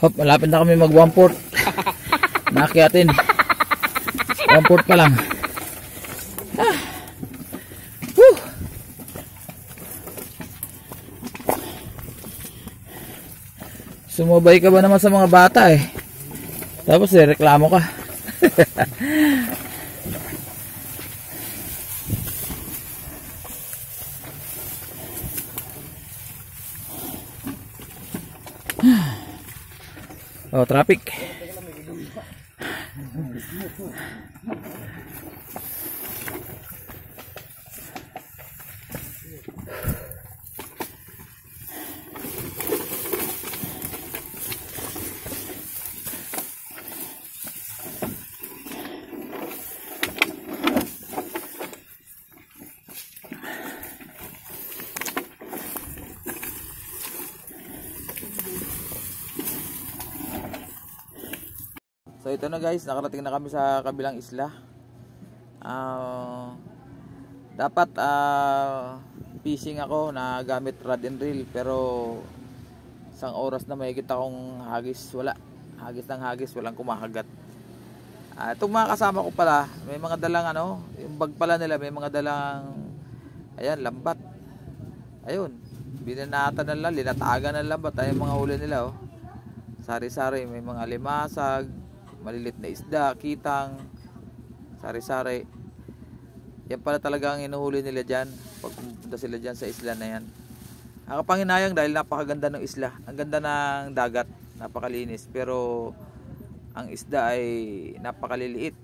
Hop, malapit na kami mag 1/4. Nakyatin. 1/4 pa lang. Woo! Sumabay ka ba naman sa mga bata eh? Tapos reklamo ka. Oh, traffic. So ito na guys, nakarating na kami sa kabilang isla. Dapat fishing ako na gamit rod and reel, pero isang oras na mahigit akong hagis, wala. Hagis ng hagis, walang kumakagat. Itong mga kasama ko pala, may mga dalang yung bag pala nila, may mga dalang ayan, lambat. Ayun, binanatan na lang, linatagan ng lambat, ayun mga huli nila Sari-sari, may mga limasag, malilit na isda, kitang, sari-sari. Yan pala talaga ang hinuhuli nila dyan pag pumunta sila dyan sa isla na yan. Nakapanginayang dahil napakaganda ng isla. Ang ganda ng dagat, napakalinis, pero ang isda ay napakaliliit.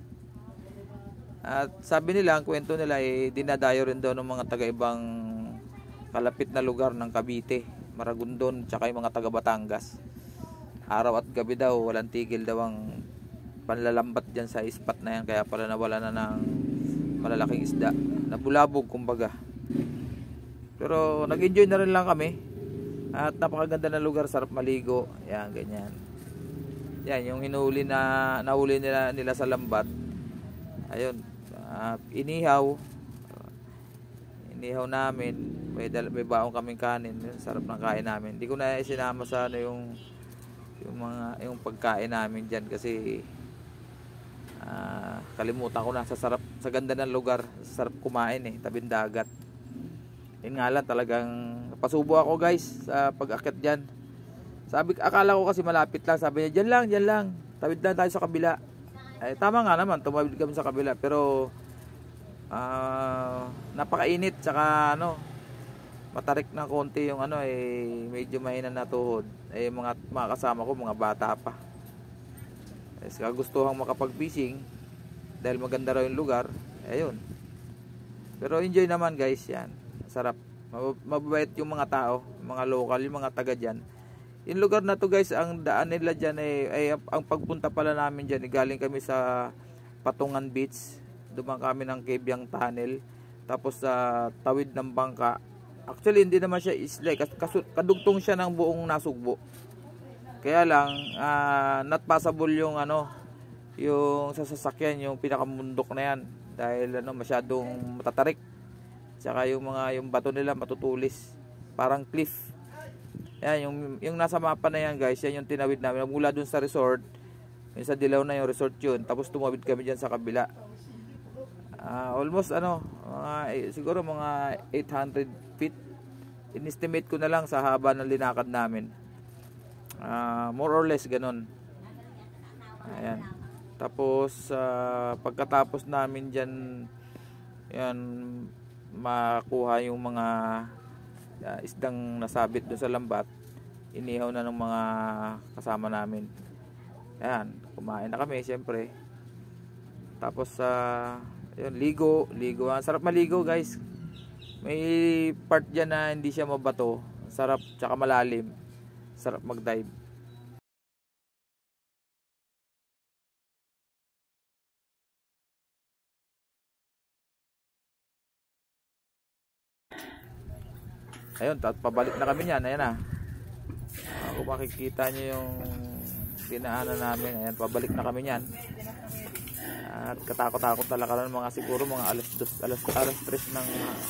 At sabi nila, ang kwento nila ay dinadayo rin daw ng mga taga-ibang kalapit na lugar ng Cavite, Maragondon, tsaka yung mga taga Batangas. Araw at gabi daw, walang tigil daw ang panlalambat dyan sa ispat na yan, kaya pala nawala na ng malalaking isda, nabulabog kumbaga. Pero nag-enjoy na rin lang kami at napakaganda na lugar, sarap maligo, yan, ganyan. Yan yung nahuli nila sa lambat. Ayun, inihaw namin, may baong kaming kanin, sarap ng kain namin. Hindi ko na isinama sa yung pagkain namin dyan kasi kalimutan ko na sa ganda ng lugar, sarap kumain tabing dagat. Yun nga lang, talagang pasubo ako guys sa pag-akyat dyan. Akala ko kasi malapit lang, sabi niya dyan lang, tawid lang tayo sa kabila. Tama nga naman, tumawid kami sa kabila, pero napakainit, saka matarik na konti yung medyo mahina na tuhod. Mga kasama ko, mga bata pa. Kagustuhang makapag-fishing dahil maganda raw yung lugar. Ayun. Pero enjoy naman guys, yan. Sarap. Mababait yung mga tao, mga local, yung mga taga dyan. Yung lugar na to guys, ang daan nila dyan ang pagpunta pala namin dyan, galing kami sa Patungan Beach. Dumaan kami ng Kebyang Tunnel. Tapos sa tawid ng bangka. Actually hindi naman siya isla, kadugtong siya ng buong Nasugbo. Kaya lang not possible yung yung sasakyan, yung pinakamundok na yan, dahil masyadong matatarik. Tsaka yung bato nila matutulis, parang cliff. Yan yung nasa mapa na yan guys, yan yung tinawid namin mula dun sa resort. Yung sa Dilaw na yung resort yun, tapos tumawid kami dyan sa kabila. Almost siguro mga 800 feet. In-estimate ko na lang sa haba ng linakad namin. More or less ganun. Ayan. Tapos pagkatapos namin dyan, yan, makuha yung mga isdang nasabit doon sa lambat, inihaw na ng mga kasama namin. Ayan, kumain na kami syempre. Tapos yun, ligo. Sarap maligo guys. May part dyan na hindi siya mabato, sarap, tsaka malalim, sarap mag-dive. Ayun, pabalik na kami niyan. Ayan na. Kung makikita nyo yung dinaanan namin, ayan, pabalik na kami niyan. At katakot-takot talaga ng mga siguro mga alas 3 ng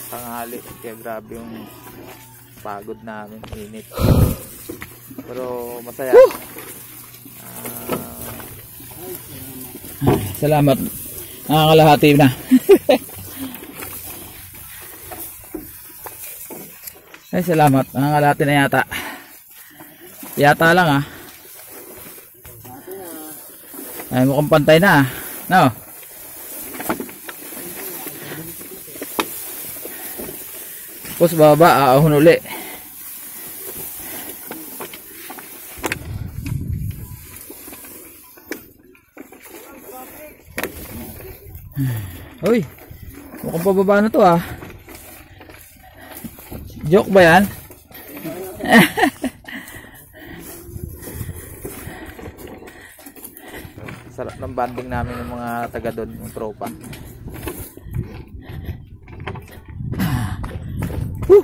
tanghali. Kaya grabe yung pagod namin, init. Pero masaya. Salamat. Nakakalahati na. Ay, salamat. Nakakalahati na yata. Yata lang ah. Ay, mukhang pantay na ah. No? Tapos baba, ahon uli. Uy, mukhang pababa na to ah. Joke ba yan? Sarap ng banding namin ng mga taga doon, yung tropa. Whew.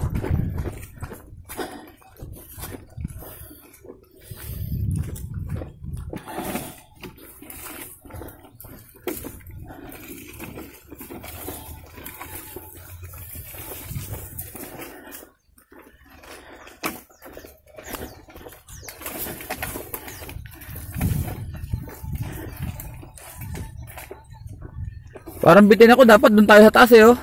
Parang bitin ako, dapat doon tayo sa taas eh oh.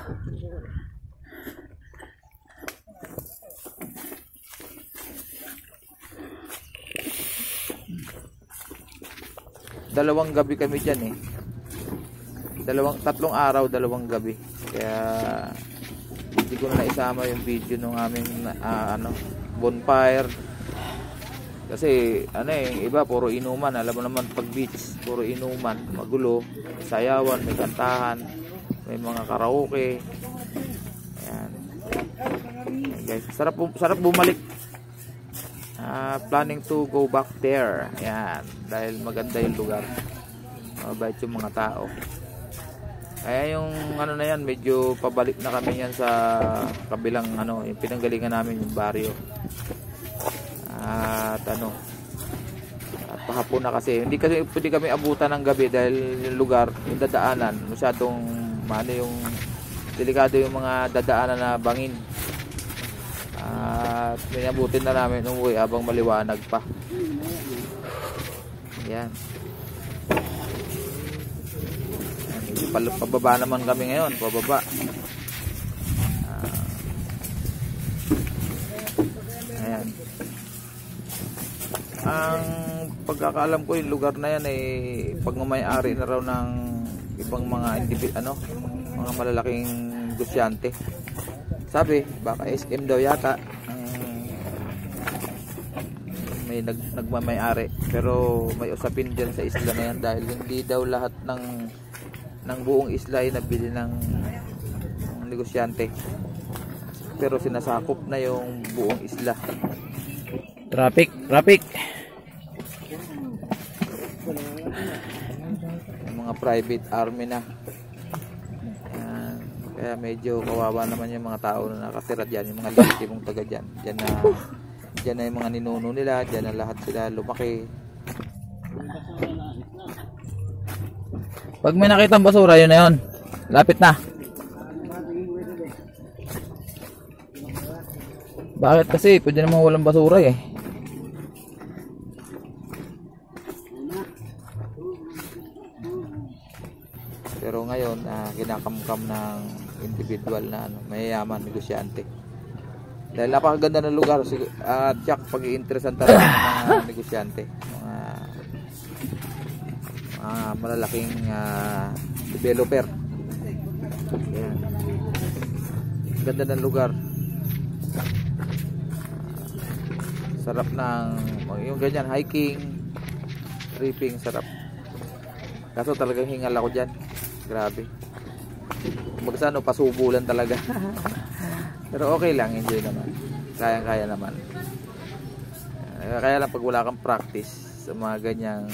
Dalawang gabi kami dyan eh. Tatlong araw, dalawang gabi. Kaya hindi ko na naisama yung video ng aming bonfire. Kasi ano eh, iba puro inuman. Alam mo naman pag beach, puro inuman, magulo, sayawan, may kantahan, may mga karaoke. Ayan. Ayan guys, sarap bumalik. Planning to go back there. Ayan, dahil maganda yung lugar. Mabait yung mga tao. Kaya yung ano na yan, medyo pabalik na kami yan sa kabilang ano, yung pinanggalingan namin yung baryo. At pahapon na kasi hindi kami abutan ng gabi dahil yung lugar, yung dadaanan masyadong yung delikado yung mga dadaanan na bangin. At minabutin na namin umuwi habang maliwanag pa. Yan. Pababa naman kami ngayon, pababa. Ayan. Ang pagkakaalam ko yung lugar na yan ay pagmamayari na raw ng ibang mga mga malalaking negosyante. Sabi baka SM daw yata may nagmamayari, pero may usapin dyan sa isla na yan dahil hindi daw lahat ng buong isla ay nabili ng negosyante, pero sinasakop na yung buong isla. Traffic yung mga private army na. Ayan. Kaya medyo kawawa naman yung mga tao na nakatira dyan, yung mga legitimong taga dyan. Dyan na yung mga ninuno nila, dyan na lahat sila lumaki. Pag may nakitang basura, yun na yun, lapit na. Bakit kasi pwede naman walang basura eh. Pero ngayon kinakamkam ng individual na mayayaman, negosyante. Dahil napakaganda ng lugar at tsak pag-iinteresan talaga ng mga negosyante, mga malalaking developer. Ayan. Ganda ng lugar. Sarap ng yung ganyan, hiking, tripping, sarap. Kaso talagang hingal ako dyan. Grabe. Kumbaga pasubulan talaga. Pero okay lang, enjoy naman. Kayang-kaya naman. Kaya lang pag wala kang practice sa mga ganyang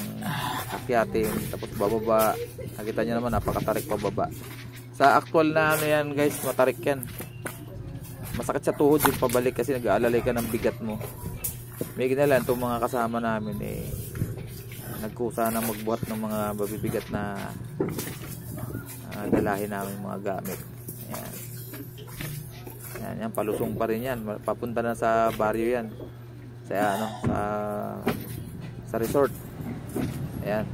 akyatin, tapos bababa, nakita nyo naman napakatarik pababa. Sa actual na yan guys, matarik yan. Masakit sa tuhod yung pabalik kasi nag-aalalay ka ng bigat mo. May ginalan itong mga kasama namin nagkusa na magbuhat ng mga babibigat na dalahin namin mga gamit. Ayan. Ayan, yan, palusong pa rin yan. Papunta na sa baryo yan. Sa resort. Ayan.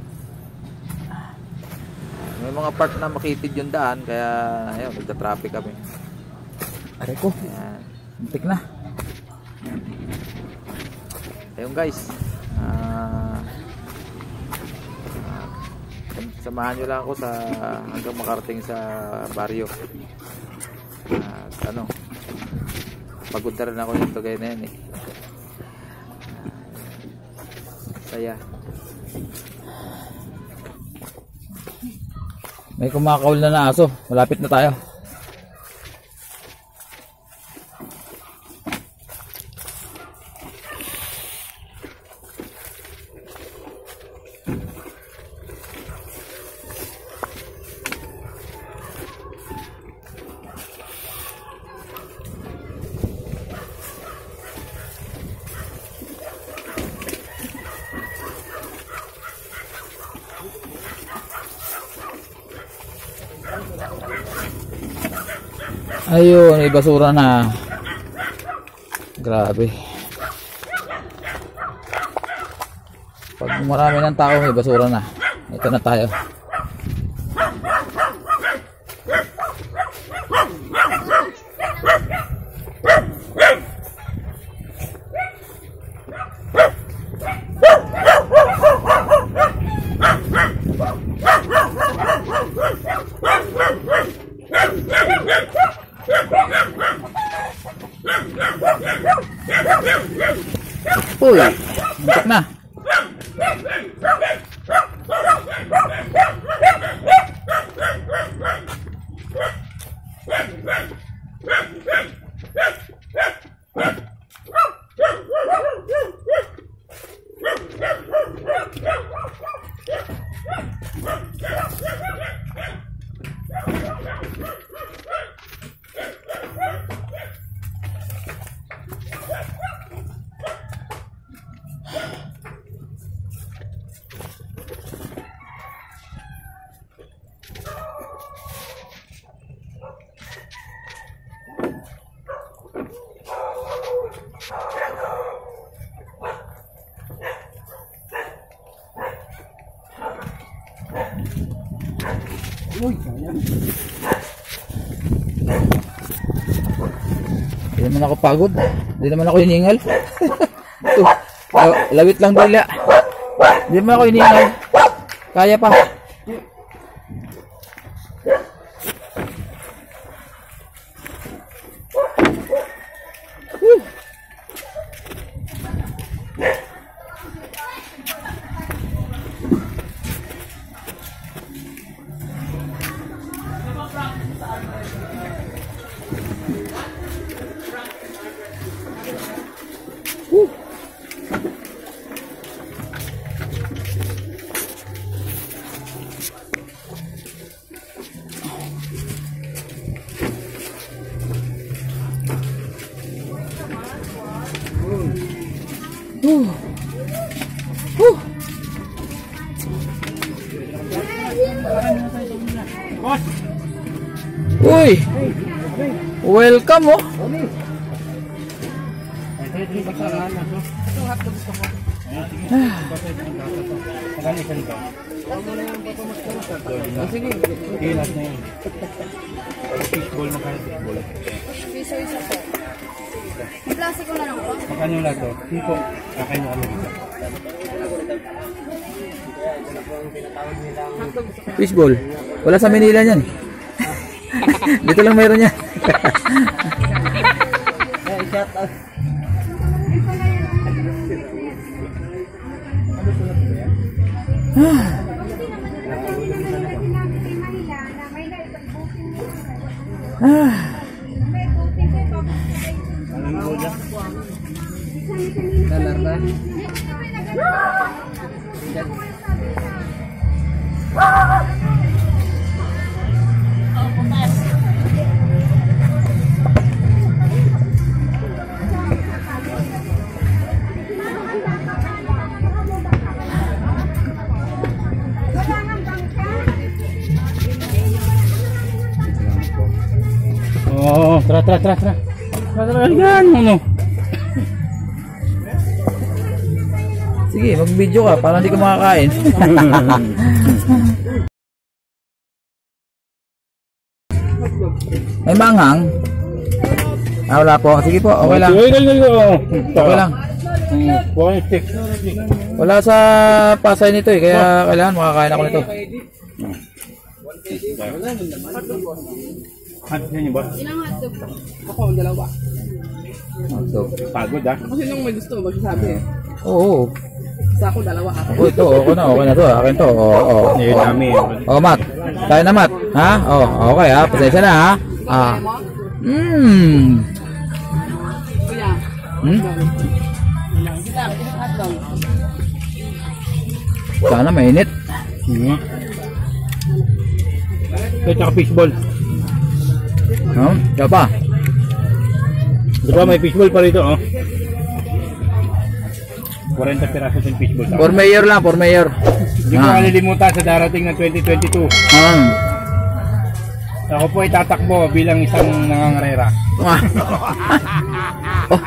may mga part na makitid yung daan, kaya ayun, nagta-traffic kami. Aray ko, muntik na. Ayun guys, samahan nyo lang ako sa hanggang makarating sa baryo. Ano, pagod na rin ako yung tugay na yan eh. Saya. May kumakawal na aso, malapit na tayo. Ayun, may basura na. Grabe. Pag marami ng tao, may basura na. Ito na tayo. Uy, muntik na. Hindi naman ako pagod. Hindi naman ako hiningal. Lawit lang dila. Hindi naman ako hiningal. Kaya pa. Uy, welcome oh. Sige, ilas na yun. Fishball na kayo, fishball. Piso isa po. May plastic ko na lang po. Magkano lang to? Tipo, kakain mo kami dito. Fishball. Wala sa Manila niyan. Dito lang mayroon yan. Shout out. Oh, tara. Yan, ano? Sige, mag-video ka para hindi ka makakain. May manghang? Ah, wala po. Sige po, okay lang. Okay lang. Wala sa Pasay nito eh, kaya kailangan makakain ako nito. Ilang hotdog? Ako, dalawa. So, Pagod ah. Kasi nung may gusto, magsasabi. oo. Sa ako, dalawa ako. Oh, ito, okay na to. Akin to. Oo. Yun namin. Oh, Mat. Tayo na, Mat. Ha? Oh, okay ha. Pasensya na ha. Ah. Kuya, sila, ilang hotdog? Sana mainit. Ito tsaka fishball. Siya pa. Diba may fishball pa rito oh. 40 piraso yung fishball. For mayor lang, for mayor. Hindi ko kalilimutan sa darating ng 2022. Ako po ay tatakbo bilang isang nangangarera. Oh,